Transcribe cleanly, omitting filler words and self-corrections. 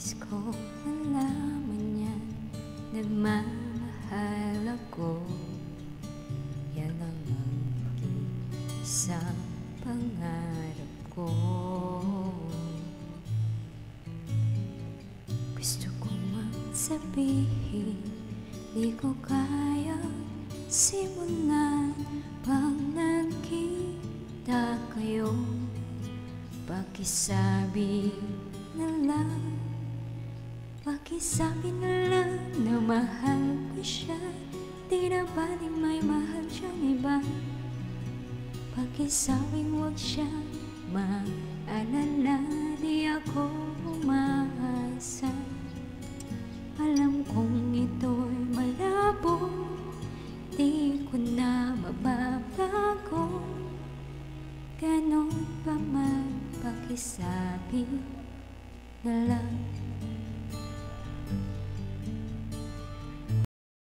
Nais ko malaman niya, nagmamahal ako. Yan ang mag-isang pangarap ko. Gusto ko mang sabihin, di ko kaya simulan. Pag nagkita kayo, pakisabi na lang, pakisabi na lang na mahal ko siya. Di na baling may mahal siyang iba. Pakisabing huwag siyang maalala, di ako umaasa. Alam kong ito'y malabo, di ko na mababago. Ganon pa man, pakisabi na lang.